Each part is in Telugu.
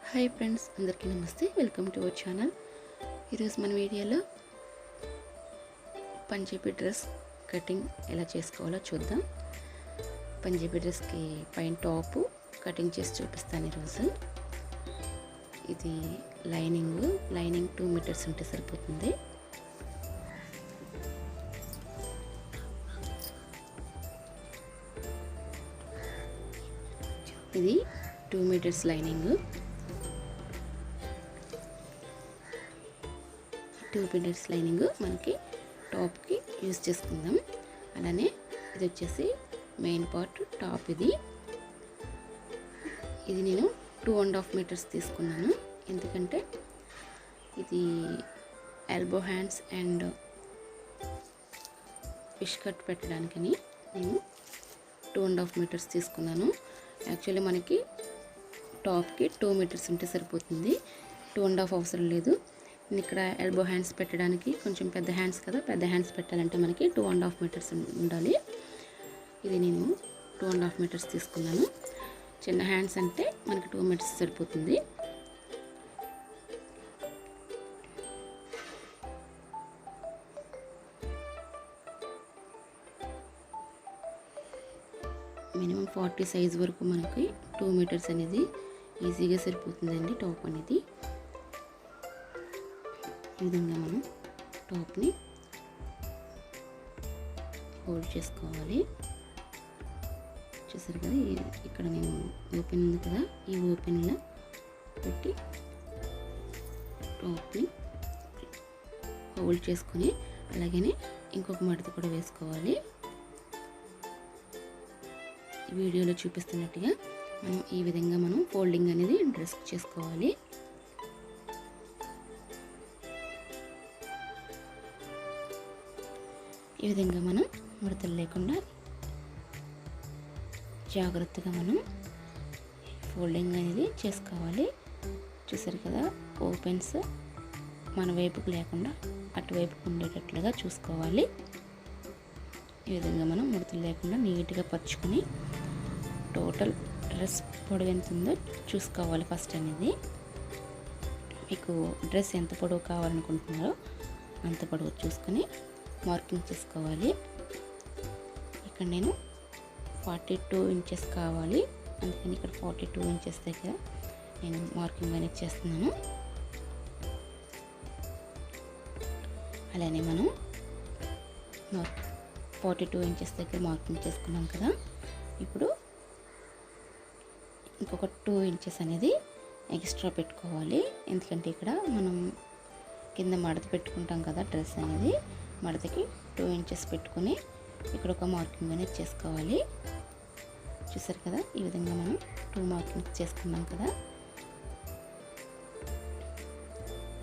హాయ్ ఫ్రెండ్స్, అందరికీ నమస్తే. Welcome to our channel. ఈరోజు మన వీడియోలో పంజాబీ డ్రెస్ కటింగ్ ఎలా చేసుకోవాలో చూద్దాం. పంజాబీ డ్రెస్కి పైన టాపు కటింగ్ చేసి చూపిస్తాను ఈరోజు. ఇది లైనింగ్ 2 మీటర్స్ ఉంటే సరిపోతుంది. ఇది 2 మీటర్స్ లైనింగ్. 2 మీటర్స్ లైనింగ్ మనకి టాప్కి యూజ్ చేసుకుందాం. అలానే ఇది వచ్చేసి మెయిన్ పార్ట్ టాప్. ఇది నేను 2.5 మీటర్స్ తీసుకున్నాను. ఎందుకంటే ఇది elbow hands and fish cut పెట్టడానికని నేను 2.5 మీటర్స్ తీసుకున్నాను. యాక్చువల్లీ మనకి టాప్కి 2 మీటర్స్ ఉంటే సరిపోతుంది. 2.5 అవసరం లేదు. ఇక్కడ ఎల్బో హ్యాండ్స్ పెట్టడానికి కొంచెం పెద్ద హ్యాండ్స్ కదా, పెద్ద హ్యాండ్స్ పెట్టాలంటే మనకి 2.5 మీటర్స్ ఉండాలి. ఇది నేను 2.5 మీటర్స్ తీసుకున్నాను. చిన్న హ్యాండ్స్ అంటే మనకి 2 మీటర్స్ సరిపోతుంది. మినిమం 40 సైజ్ వరకు మనకి 2 మీటర్స్ అనేది ఈజీగా సరిపోతుందండి. టాప్ అనేది ఈ విధంగా మనం టాప్ని ఫోల్డ్ చేసుకోవాలి. చూసారు కదా, ఇక్కడ నేను ఓపెన్ ఉంది కదా, ఈ ఓపెన్లో పెట్టి టాప్ని ఫోల్డ్ చేసుకొని అలాగనే ఇంకొక మడత కూడా వేసుకోవాలి. వీడియోలో చూపిస్తున్నట్టుగా మనం ఈ విధంగా మనం ఫోల్డింగ్ అనేది డ్రెస్ చేసుకోవాలి. ఈ విధంగా మనం ముడతలు లేకుండా జాగ్రత్తగా మనం ఫోల్డింగ్ అనేది చేసుకోవాలి. చూసారు కదా, ఓపెన్స్ మన వైపుకు లేకుండా అటువైపుకు ఉండేటట్లుగా చూసుకోవాలి. ఈ విధంగా మనం ముడతలు లేకుండా నీట్గా పరుచుకొని టోటల్ డ్రెస్ పొడవు ఎంత ఉందో చూసుకోవాలి. ఫస్ట్ అనేది మీకు డ్రెస్ ఎంత పొడవు కావాలనుకుంటున్నారో అంత పొడవు చూసుకొని మార్కింగ్ చేసుకోవాలి. ఇక్కడ నేను 42 ఇంచెస్ కావాలి, అందుకని ఇక్కడ 42 ఇంచెస్ దగ్గర నేను మార్కింగ్ అనేది చేస్తున్నాను. అలానే మనం 42 ఇంచెస్ దగ్గర మార్కింగ్ చేసుకున్నాం కదా, ఇప్పుడు ఇంకొక 2 ఇంచెస్ అనేది ఎక్స్ట్రా పెట్టుకోవాలి. ఎందుకంటే ఇక్కడ మనం కింద మడత పెట్టుకుంటాం కదా, డ్రెస్ అనేది మడతకి 2 ఇంచెస్ పెట్టుకొని ఇక్కడ ఒక మార్కింగ్ అనేది చేసుకోవాలి. చూసారు కదా, ఈ విధంగా మనం 2 మార్కింగ్స్ చేసుకున్నాం కదా.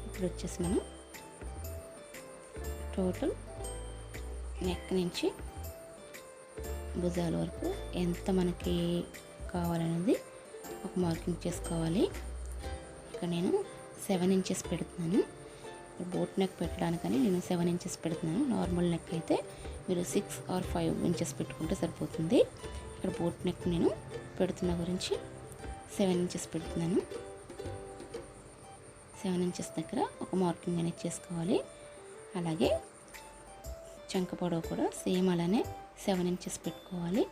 ఇప్పుడు వచ్చేసి మనం టోటల్ నెక్ నుంచి భుజాల వరకు ఎంత మనకి కావాలనేది ఒక మార్కింగ్ చేసుకోవాలి. ఇక్కడ నేను 7 ఇంచెస్ పెడుతున్నాను. బోట్ నెక్ పెట్టడానికని నేను 7 ఇంచెస్ పెడుతున్నాను. నార్మల్ నెక్ అయితే మీరు 6 or 5 ఇంచెస్ పెట్టుకుంటే సరిపోతుంది. ఇక్కడ బోట్ నెక్ నేను పెడుతున్న గురించి 7 ఇంచెస్ పెడుతున్నాను. 7 ఇంచెస్ దగ్గర ఒక మార్కింగ్ అనేది చేసుకోవాలి. అలాగే చంక పొడవు కూడా సేమ్ అలానే 7 ఇంచెస్ పెట్టుకోవాలి.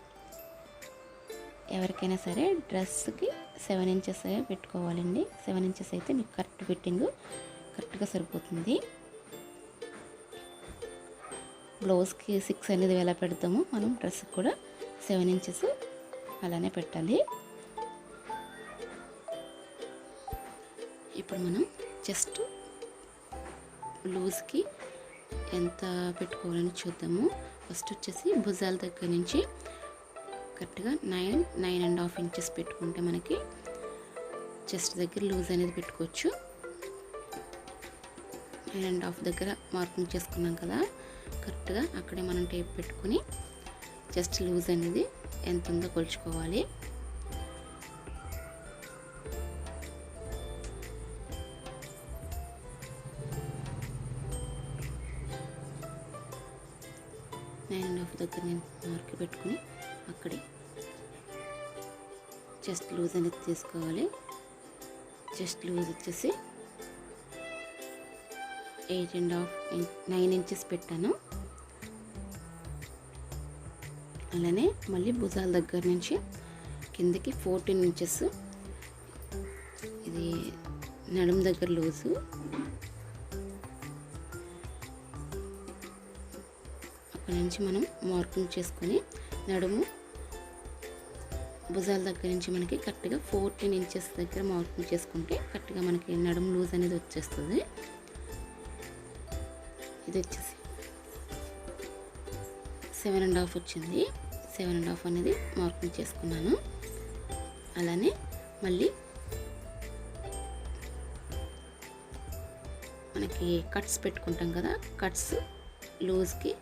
ఎవరికైనా సరే డ్రెస్కి 7 ఇంచెస్ పెట్టుకోవాలండి. 7 ఇంచెస్ అయితే మీకు కరెక్ట్ ఫిట్టింగ్ కరెక్ట్గా సరిపోతుంది. బ్లౌజ్కి 6 అనేది ఎలా పెడతామో మనం డ్రెస్కి కూడా 7 ఇంచెస్ అలానే పెట్టాలి. ఇప్పుడు మనం జస్ట్ లూజ్కి ఎంత పెట్టుకోవాలని చూద్దాము. ఫస్ట్ వచ్చేసి భుజాల దగ్గర నుంచి కరెక్ట్గా 9.5 ఇంచెస్ పెట్టుకుంటే మనకి చెస్ట్ దగ్గర లూజ్ అనేది పెట్టుకోవచ్చు. 9.5 దగ్గర మార్కింగ్ చేసుకున్నాం కదా, కరెక్ట్గా అక్కడే మనం టేప్ పెట్టుకుని జస్ట్ లూజ్ అనేది ఎంత ఉందో కొలుచుకోవాలి. దగ్గర నేను మార్క్ పెట్టుకుని అక్కడే చెస్ట్ లూజ్ అనేది తీసుకోవాలి. చెస్ట్ లూజ్ వచ్చేసి 9 ఇంచెస్ పెట్టాను. అలానే మళ్ళీ భుజాల దగ్గర నుంచి కిందకి 14 ఇంచెస్, ఇది నడుము దగ్గర లూజు. అక్కడ నుంచి మనం మార్కింగ్ చేసుకొని నడుము భుజాల దగ్గర నుంచి మనకి కరెక్ట్గా 14 ఇంచెస్ దగ్గర మార్కింగ్ చేసుకుంటే కరెక్ట్గా మనకి నడుము లూజ్ అనేది వచ్చేస్తుంది. ఇది వచ్చేసి 7.5 వచ్చింది. 7.5 అనేది మార్కింగ్ చేసుకున్నాను. అలానే మళ్ళీ మనకి కట్స్ పెట్టుకుంటాం కదా, కట్స్ లూజ్కి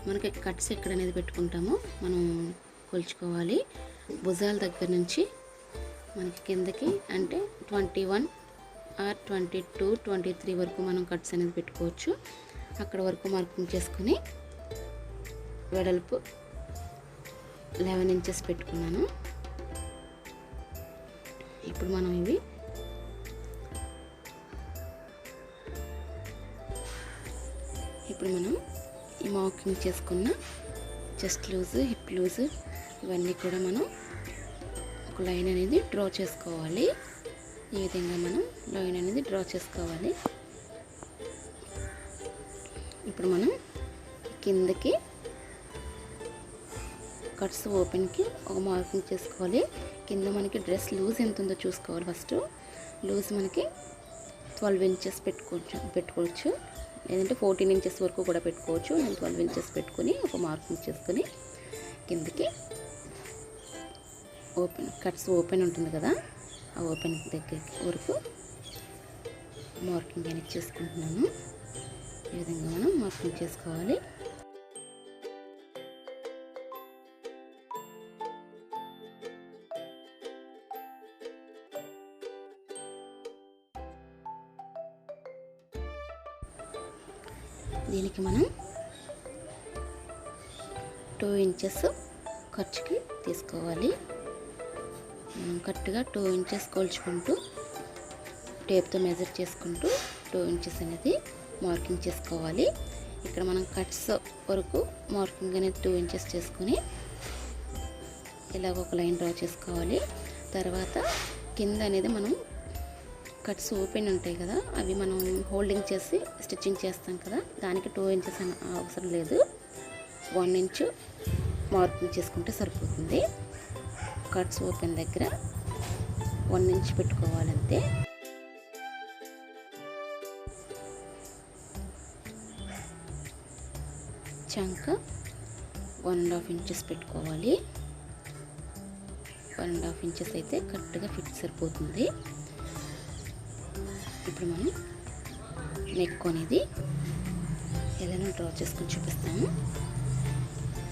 మనకి కట్స్ ఎక్కడనేది పెట్టుకుంటామో మనం కొలుచుకోవాలి. భుజాల దగ్గర నుంచి మనకి కిందకి అంటే 21 ఆర్ 22, 23 వరకు మనం కట్స్ అనేది పెట్టుకోవచ్చు. అక్కడ వరకు మార్కింగ్ చేసుకుని వెడల్పు 11 ఇంచెస్ పెట్టుకున్నాను. ఇప్పుడు మనం ఈ మార్కింగ్ చేసుకున్న చెస్ట్ లూజ్, హిప్ లూజ్ ఇవన్నీ కూడా మనం ఒక లైన్ అనేది డ్రా చేసుకోవాలి. ఈ విధంగా మనం లైన్ అనేది డ్రా చేసుకోవాలి. ఇప్పుడు మనం కిందకి కట్స్ ఓపెన్కి ఒక మార్కింగ్ చేసుకోవాలి. కింద మనకి డ్రెస్ లూజ్ ఎంత ఉందో చూసుకోవాలి. ఫస్ట్ లూజ్ మనకి 12 ఇంచెస్ పెట్టుకోవచ్చు, లేదంటే 14 ఇంచెస్ వరకు కూడా పెట్టుకోవచ్చు. నేను 12 ఇంచెస్ పెట్టుకొని ఒక మార్కింగ్ చేసుకొని కిందకి కట్స్ ఓపెన్ ఉంటుంది కదా, ఆ ఓపెన్ దగ్గరికి వరకు మార్కింగ్ అనేది చేసుకుంటున్నాను. ఈ విధంగా మనం మార్కింగ్ చేసుకోవాలి. దీనికి మనం 2 ఇంచెస్ ఖర్చుకి తీసుకోవాలి. మనం కరెక్ట్గా 2 ఇంచెస్ కొలుచుకుంటూ టేప్తో మెజర్ చేసుకుంటూ 2 ఇంచెస్ అనేది మార్కింగ్ చేసుకోవాలి. ఇక్కడ మనం కట్స్ వరకు మార్కింగ్ అనేది 2 ఇంచెస్ చేసుకొని ఇలాగ ఒక లైన్ డ్రా చేసుకోవాలి. తర్వాత కింద అనేది మనం కట్స్ ఓపెన్ ఉంటాయి కదా, అవి మనం హోల్డింగ్ చేసి స్టిచ్చింగ్ చేస్తాం కదా, దానికి 2 ఇంచెస్ అవసరం లేదు. 1 ఇంచు మార్కింగ్ చేసుకుంటే సరిపోతుంది. కట్స్ ఓపెన్ దగ్గర 1 ఇంచ్ పెట్టుకోవాలంతే. చంక 1.5 ఇంచెస్ పెట్టుకోవాలి. 1.5 ఇంచెస్ అయితే కరెక్ట్గా ఫిట్ సరిపోతుంది. ఇప్పుడు మనం నెక్ అనేది ఏదైనా డ్రా చేసుకొని చూపిస్తాము.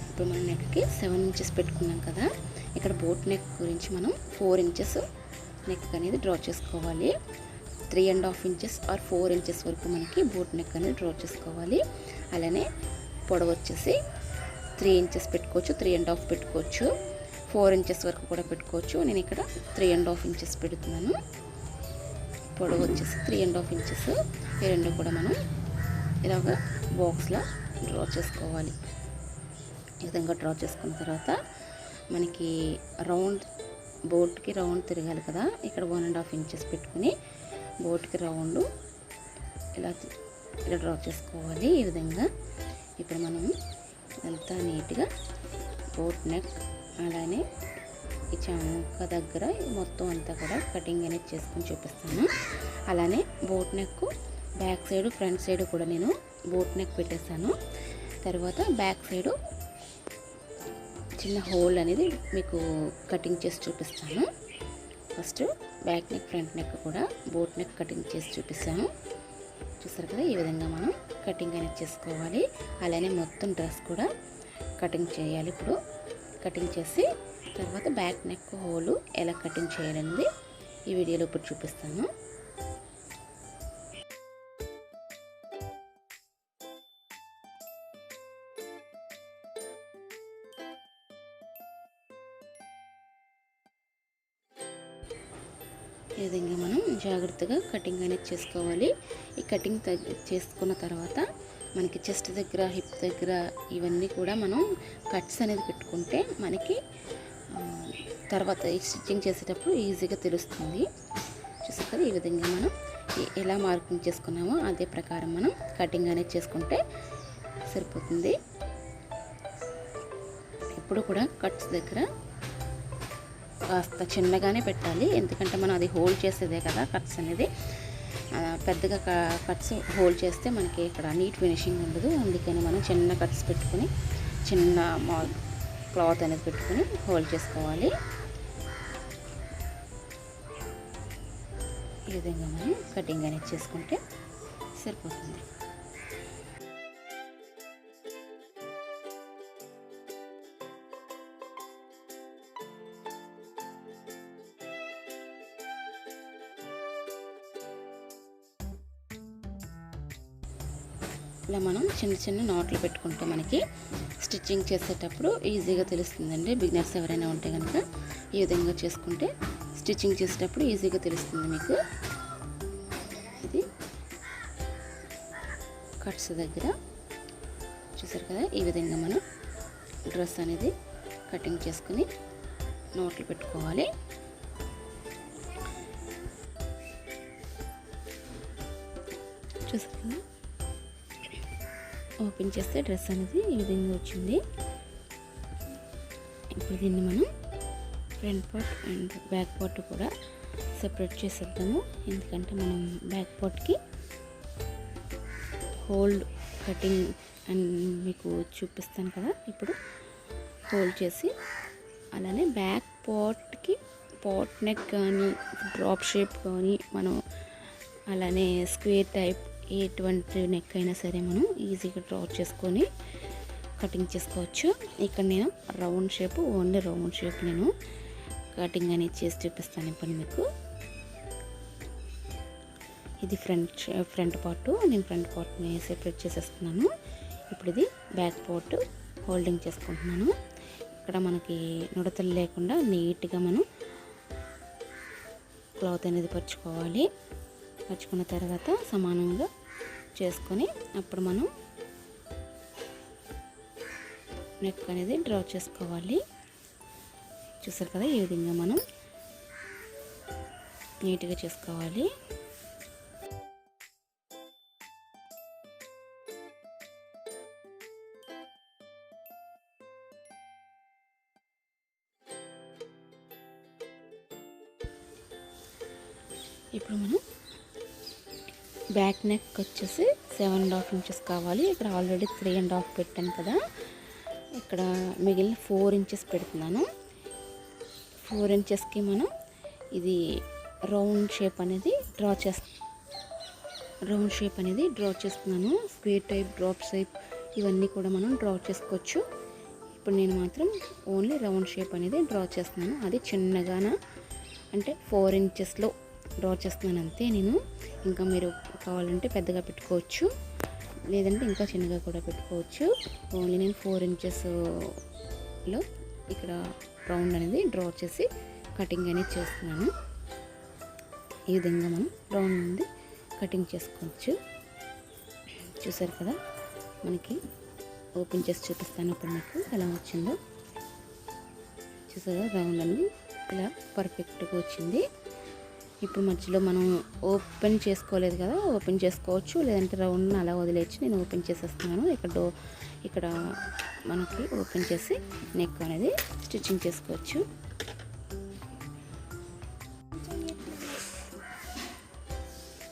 ఇప్పుడు మనం నెక్కి 7 ఇంచెస్ పెట్టుకున్నాం కదా, ఇక్కడ బోట్ నెక్ గురించి మనం 4 ఇంచెస్ నెక్ అనేది డ్రా చేసుకోవాలి. 3.5 ఇంచెస్ ఆర్ 4 ఇంచెస్ వరకు మనకి బోట్ నెక్ అనేది డ్రా చేసుకోవాలి. అలానే పొడవు వచ్చేసి 3 ఇంచెస్ పెట్టుకోవచ్చు, 3.5 పెట్టుకోవచ్చు, 4 ఇంచెస్ వరకు కూడా పెట్టుకోవచ్చు. నేను ఇక్కడ 3.5 ఇంచెస్ పెడుతున్నాను. పొడవు వచ్చేసి 3.5 ఇంచెస్. ఈ రెండు కూడా మనం ఇలాగ బాక్స్లో డ్రా చేసుకోవాలి. ఈ విధంగా డ్రా చేసుకున్న తర్వాత మనకి బోట్కి రౌండ్ తిరగాలి కదా, ఇక్కడ 1.5 ఇంచెస్ పెట్టుకుని బోట్కి రౌండ్ ఇలా డ్రా చేసుకోవాలి. ఈ విధంగా ఇప్పుడు మనం అంతా నీట్గా బోట్ నెక్ అలానే ఈ చంక దగ్గర మొత్తం అంతా కూడా కటింగ్ అనేది చేసుకొని చూపిస్తాను. అలానే boat neck back side front side కూడా నేను బోట్ నెక్ పెట్టేస్తాను. తర్వాత బ్యాక్ సైడు చిన్న హోల్ అనేది మీకు కటింగ్ చేసి చూపిస్తాను. First back neck front neck కూడా బోట్ నెక్ కటింగ్ చేసి చూపిస్తాను. చూసారు కదా, ఈ విధంగా మనం కటింగ్ అనేది చేసుకోవాలి. అలానే మొత్తం డ్రెస్ కూడా కటింగ్ చేయాలి. ఇప్పుడు కటింగ్ చేసి తర్వాత బ్యాక్ నెక్ హోలు ఎలా కటింగ్ చేయాలనేది ఈ వీడియోలో ఇప్పుడు చూపిస్తాను. ఈ విధంగా మనం జాగ్రత్తగా కటింగ్ అనేది చేసుకోవాలి. ఈ కటింగ్ చేసుకున్న తర్వాత మనకి చెస్ట్ దగ్గర, హిప్ దగ్గర ఇవన్నీ కూడా మనం కట్స్ అనేది పెట్టుకుంటే మనకి తర్వాత ఈ స్టిచ్చింగ్ చేసేటప్పుడు ఈజీగా తెలుస్తుంది. చూసారు కదా, ఈ విధంగా మనం ఎలా మార్కింగ్ చేసుకున్నామో అదే ప్రకారం మనం కటింగ్ అనేది చేసుకుంటే సరిపోతుంది. ఎప్పుడు కూడా కట్స్ దగ్గర కాస్త చిన్నగానే పెట్టాలి, ఎందుకంటే మనం అది హోల్డ్ చేసేదే కదా కట్స్ అనేది. పెద్దగా కట్స్ హోల్డ్ చేస్తే మనకి ఇక్కడ నీట్ ఫినిషింగ్ ఉండదు. అందుకని మనం చిన్న కట్స్ పెట్టుకుని చిన్న క్లాత్ అనేది పెట్టుకుని హోల్డ్ చేసుకోవాలి. ఈ విధంగా మనం కటింగ్ అనేది చేసుకుంటే సరిపోతుంది. ఇలా మనం చిన్న చిన్న నాట్లు పెట్టుకుంటే మనకి స్టిచ్చింగ్ చేసేటప్పుడు ఈజీగా తెలుస్తుందండి. బిగినర్స్ ఎవరైనా ఉంటే కనుక ఈ విధంగా చేసుకుంటే స్టిచ్చింగ్ చేసేటప్పుడు ఈజీగా తెలుస్తుంది మీకు. ఇది కట్స్ దగ్గర చూసారు కదా, ఈ విధంగా మనం డ్రెస్ అనేది కటింగ్ చేసుకుని నాట్లు పెట్టుకోవాలి. చూసారు కదా, ఓపెన్ చేస్తే డ్రెస్ అనేది ఈ విధంగా వచ్చింది. ఇప్పుడు దీన్ని మనం front part and back part కూడా సెపరేట్ చేసేద్దాము. ఎందుకంటే మనం బ్యాక్ పార్ట్కి హోల్డ్ కటింగ్ అని మీకు చూపిస్తాను కదా, ఇప్పుడు హోల్డ్ చేసి అలానే బ్యాక్ పార్ట్కి పాట్ నెక్ కానీ డ్రాప్ షేప్ కానీ మనం అలానే స్క్వేర్ టైప్ ఎటువంటి నెక్ అయినా సరే మనం ఈజీగా డ్రా చేసుకొని కటింగ్ చేసుకోవచ్చు. ఇక్కడ నేను round shape, only round shape నేను కటింగ్ అనేది చేసి చూపిస్తాను ఇప్పుడు మీకు. ఇది ఫ్రంట్ పార్ట్, నేను ఫ్రంట్ పార్ట్ని సెపరేట్ చేసేస్తున్నాను. ఇప్పుడు ఇది బ్యాక్ పార్ట్ హోల్డింగ్ చేసుకుంటున్నాను. ఇక్కడ మనకి నుడతలు లేకుండా నీట్గా మనం క్లాత్ అనేది పరుచుకోవాలి. పరుచుకున్న తర్వాత సమానంగా చేసుకొని అప్పుడు మనం నెక్ అనేది డ్రా చేసుకోవాలి. చూసారు కదా, ఈ విధంగా మనం నీట్గా చేసుకోవాలి. ఇప్పుడు మనం బ్యాక్ నెక్ వచ్చేసి 7.5 ఇంచెస్ కావాలి. ఇక్కడ ఆల్రెడీ 3.5 పెట్టాను కదా, ఇక్కడ మిగిలిన 4 ఇంచెస్ పెడుతున్నాను. 4 ఇంచెస్కి మనం ఇది రౌండ్ షేప్ అనేది డ్రా చేస్తున్నాను. స్క్వేర్ టైప్, డ్రాప్ షేప్ ఇవన్నీ కూడా మనం డ్రా చేసుకోవచ్చు. ఇప్పుడు నేను మాత్రం ఓన్లీ రౌండ్ షేప్ అనేది డ్రా చేస్తున్నాను. అది చిన్నగాన అంటే 4 ఇంచెస్లో డ్రా చేస్తున్నాను అంతే. నేను ఇంకా మీరు కావాలంటే పెద్దగా పెట్టుకోవచ్చు, లేదంటే ఇంకా చిన్నగా కూడా పెట్టుకోవచ్చు. ఓన్లీ నేను 4 ఇంచెస్లో ఇక్కడ రౌండ్ అనేది డ్రా చేసి కటింగ్ అనేది చేస్తున్నాను. ఈ విధంగా మనం రౌండ్ అనేది కటింగ్ చేసుకోవచ్చు. చూసారు కదా, మనకి ఓపెన్ చేసి చూపిస్తాను ఇప్పుడు మీకు ఎలా వచ్చిందో. చూసారా, రౌండ్ అనేది ఇలా పర్ఫెక్ట్గా వచ్చింది. ఇప్పుడు మధ్యలో మనం ఓపెన్ చేసుకోలేదు కదా, ఓపెన్ చేసుకోవచ్చు, లేదంటే రౌండ్ని అలా వదిలేసి నేను ఓపెన్ చేసేస్తున్నాను. ఇక్కడ మనకి ఓపెన్ చేసి నెక్ అనేది స్టిచ్చింగ్ చేసుకోవచ్చు.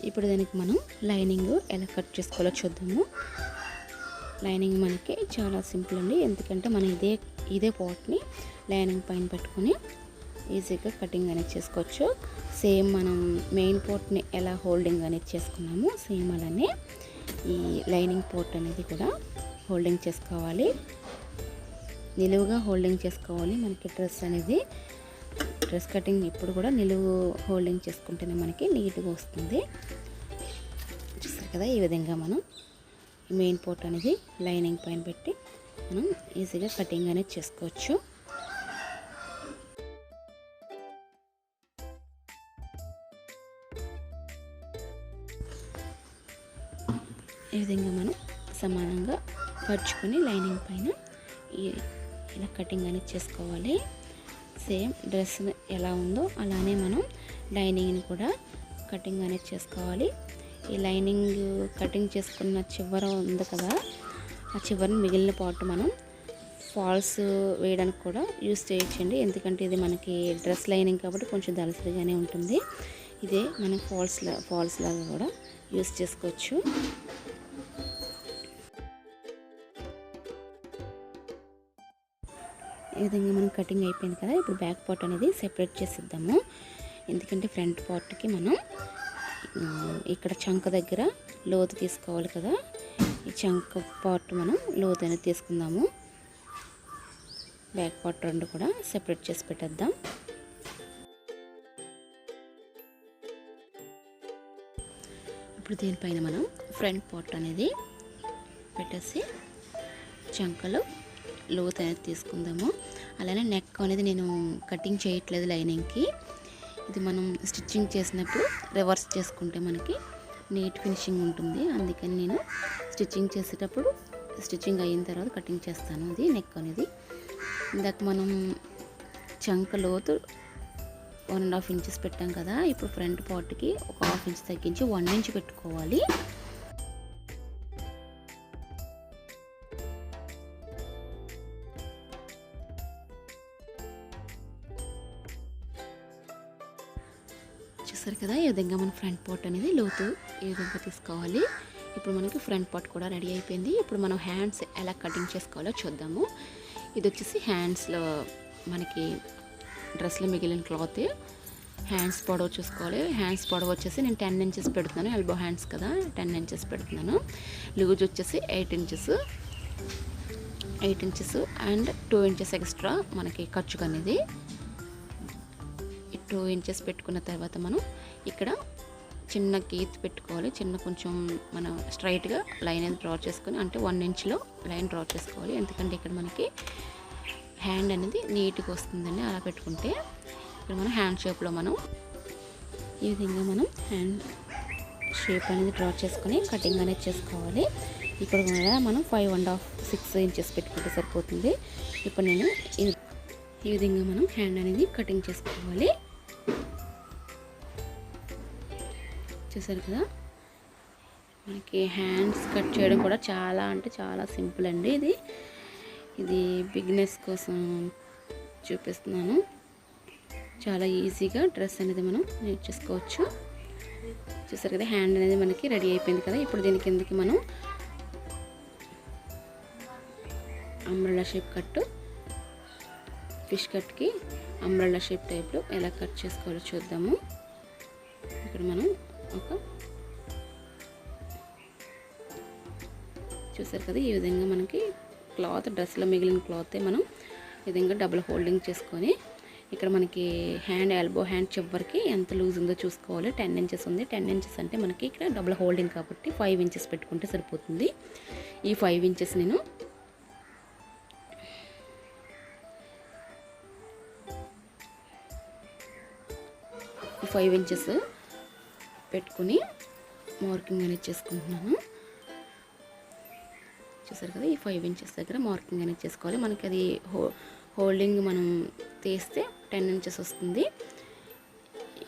ఇప్పుడు దానికి మనం లైనింగ్ ఎలా కట్ చేసుకోవాలో చూద్దాము. లైనింగ్ మనకి చాలా సింపుల్ అండి, ఎందుకంటే మనం ఇదే పార్ట్ని లైనింగ్ పైన పెట్టుకొని ఈజీగా కటింగ్ అనేది చేసుకోవచ్చు. సేమ్ మనం మెయిన్ పార్ట్ని ఎలా హోల్డింగ్ అనేది చేసుకున్నామో సేమ్ అలానే ఈ లైనింగ్ పార్ట్ అనేది కూడా హోల్డింగ్ చేసుకోవాలి. నిలువుగా హోల్డింగ్ చేసుకోవాలి. మనకి డ్రెస్ కటింగ్ ఇప్పుడు కూడా నిలువు హోల్డింగ్ చేసుకుంటేనే మనకి నీట్గా వస్తుంది. చూస్తారు కదా, ఈ విధంగా మనం మెయిన్ పార్ట్ అనేది లైనింగ్ పైన పెట్టి మనం ఈజీగా కటింగ్ అనేది చేసుకోవచ్చు. ఈ విధంగా మనం సమానంగా పరుచుకొని లైనింగ్ పైన ఇలా కటింగ్ అనేది చేసుకోవాలి. సేమ్ డ్రెస్ ఎలా ఉందో అలానే మనం లైనింగ్ని కూడా కటింగ్ అనేది చేసుకోవాలి. ఈ లైనింగ్ కటింగ్ చేసుకున్న చివర ఉంది కదా, ఆ చివరిని మిగిలిన పార్ట్ మనం ఫాల్స్ వేయడానికి కూడా యూస్ చేయొచ్చండి. ఎందుకంటే ఇది మనకి డ్రెస్ లైనింగ్ కాబట్టి కొంచెం దళసరిగానే ఉంటుంది. ఇదే మనం ఫాల్స్ లాగా కూడా యూస్ చేసుకోవచ్చు. ఈ విధంగా మనం కటింగ్ అయిపోయింది కదా. ఇప్పుడు బ్యాక్ పార్ట్ అనేది సెపరేట్ చేసిద్దాము. ఎందుకంటే ఫ్రంట్ పార్ట్కి మనం ఇక్కడ చంక దగ్గర లోతు తీసుకోవాలి కదా, ఈ చంక పార్ట్ మనం లోతు అనేది తీసుకుందాము. బ్యాక్ పార్ట్ రెండు కూడా సెపరేట్ చేసి పెట్టేద్దాం. ఇప్పుడు దీనిపైన మనం ఫ్రంట్ పార్ట్ అనేది పెట్టేసి చంకలో లోతు అనేది తీసుకుందాము. అలానే నెక్ అనేది నేను కటింగ్ చేయట్లేదు లైనింగ్కి. ఇది మనం స్టిచ్చింగ్ చేసినప్పుడు రివర్స్ చేసుకుంటే మనకి నీట్ ఫినిషింగ్ ఉంటుంది. అందుకని నేను స్టిచ్చింగ్ చేసేటప్పుడు స్టిచ్చింగ్ అయిన తర్వాత కటింగ్ చేస్తాను. అది నెక్ అనేది ఇందాక మనం చంక లోతు 1.5 ఇంచెస్ పెట్టాం కదా. ఇప్పుడు ఫ్రంట్ పార్ట్కి ఒక 1/2 ఇంచ్ తగ్గించి 1 ఇంచ్ పెట్టుకోవాలి. చూసారు కదా, ఈ విధంగా మన ఫ్రంట్ పార్ట్ అనేది లోతు ఈ విధంగా తీసుకోవాలి. ఇప్పుడు మనకి ఫ్రంట్ పార్ట్ కూడా రెడీ అయిపోయింది. ఇప్పుడు మనం హ్యాండ్స్ ఎలా కటింగ్ చేసుకోవాలో చూద్దాము. ఇది వచ్చేసి హ్యాండ్స్లో మనకి డ్రెస్లో మిగిలిన క్లాత్. హ్యాండ్స్ పొడవు చూసుకోవాలి. హ్యాండ్స్ పొడవు వచ్చేసి నేను 10 ఇంచెస్ పెడుతున్నాను. ఎల్బో హ్యాండ్స్ కదా, 10 ఇంచెస్ పెడుతున్నాను. లూజ్ వచ్చేసి 8 ఇంచెస్ అండ్ 2 ఇంచెస్ ఎక్స్ట్రా మనకి ఖర్చుకు అనేది. 2 ఇంచెస్ పెట్టుకున్న తర్వాత మనం ఇక్కడ చిన్న గీత్ పెట్టుకోవాలి. చిన్న కొంచెం మనం స్ట్రైట్గా లైన్ అనేది డ్రా చేసుకొని, అంటే 1 ఇంచ్లో లైన్ డ్రా చేసుకోవాలి. ఎందుకంటే ఇక్కడ మనకి హ్యాండ్ అనేది నీట్గా వస్తుందండి. అలా పెట్టుకుంటే ఇక్కడ మనం హ్యాండ్ షేప్లో మనం ఈ విధంగా మనం హ్యాండ్ షేప్ అనేది డ్రా చేసుకొని కటింగ్ అనేది చేసుకోవాలి. ఇప్పుడు కూడా మనం 5.5 6 ఇంచెస్ పెట్టుకుంటే సరిపోతుంది. ఇప్పుడు నేను ఈ విధంగా మనం హ్యాండ్ అనేది కటింగ్ చేసుకోవాలి. చూసారు కదా, మనకి హ్యాండ్స్ కట్ చేయడం కూడా చాలా అంటే చాలా సింపుల్ అండి. ఇది బిగినర్స్ కోసం చూపిస్తున్నాను. చాలా ఈజీగా డ్రెస్ అనేది మనం నేర్చేసుకోవచ్చు. చూసారు కదా, హ్యాండ్ అనేది మనకి రెడీ అయిపోయింది కదా. ఇప్పుడు దీని కిందకి మనం అంబ్రెల్లా షేప్ కట్, ఫిష్ కట్కి అంబ్రెల్లా షేప్ టైప్లో ఎలా కట్ చేసుకోవాలో చూద్దాము. ఇక్కడ మనం చూసారు కదా, ఈ విధంగా మనకి క్లాత్ డ్రెస్లో మిగిలిన క్లాత్ మనం ఈ విధంగా డబుల్ హోల్డింగ్ చేసుకొని ఇక్కడ మనకి హ్యాండ్ ఎల్బో హ్యాండ్ చివరికి ఎంత లూజ్ ఉందో చూసుకోవాలి. 10 ఇంచెస్ ఉంది. 10 ఇంచెస్ అంటే మనకి ఇక్కడ డబుల్ హోల్డింగ్ కాబట్టి 5 ఇంచెస్ పెట్టుకుంటే సరిపోతుంది. ఈ 5 ఇంచెస్ నేను ఈ 5 ఇంచెస్ పెట్టుకుని మార్కింగ్ అనేది చేసుకుంటున్నాను. చూసారు కదా, ఈ 5 ఇంచెస్ దగ్గర మార్కింగ్ అనేది చేసుకోవాలి. మనకి అది హోల్డింగ్ మనం తీస్తే 10 ఇంచెస్ వస్తుంది.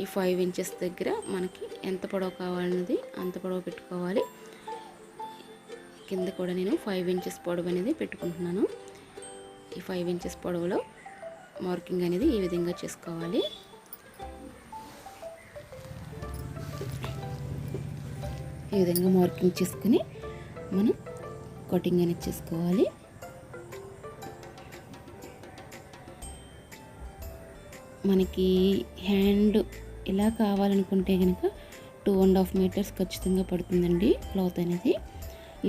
ఈ 5 ఇంచెస్ దగ్గర మనకి ఎంత పొడవు కావాలన్నది అంత పొడవు పెట్టుకోవాలి. కింద కూడా నేను 5 ఇంచెస్ పొడవు అనేది పెట్టుకుంటున్నాను. ఈ 5 ఇంచెస్ పొడవులో మార్కింగ్ అనేది ఈ విధంగా చేసుకోవాలి. ఈ విధంగా మార్కింగ్ చేసుకుని మనం కటింగ్ అనేది చేసుకోవాలి. మనకి హ్యాండ్ ఇలా కావాలనుకుంటే కనుక 2.5 మీటర్స్ ఖచ్చితంగా పడుతుందండి క్లాత్ అనేది.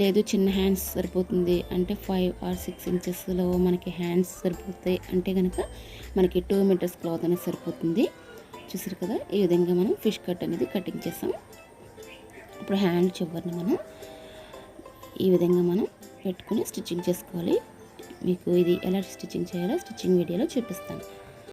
లేదు చిన్న హ్యాండ్స్ సరిపోతుంది అంటే 5 or 6 ఇంచెస్లో మనకి హ్యాండ్స్ సరిపోతాయి అంటే కనుక మనకి 2 మీటర్స్ క్లాత్ అనేది సరిపోతుంది. చూసారు కదా, ఈ విధంగా మనం ఫిష్ కట్ అనేది కటింగ్ చేసాం. ఇప్పుడు హ్యాండ్ చివరిని మనం ఈ విధంగా మనం పెట్టుకుని స్టిచ్చింగ్ చేసుకోవాలి. మీకు ఇది ఎలా స్టిచ్చింగ్ చేయాలో స్టిచ్చింగ్ వీడియోలో చూపిస్తాను.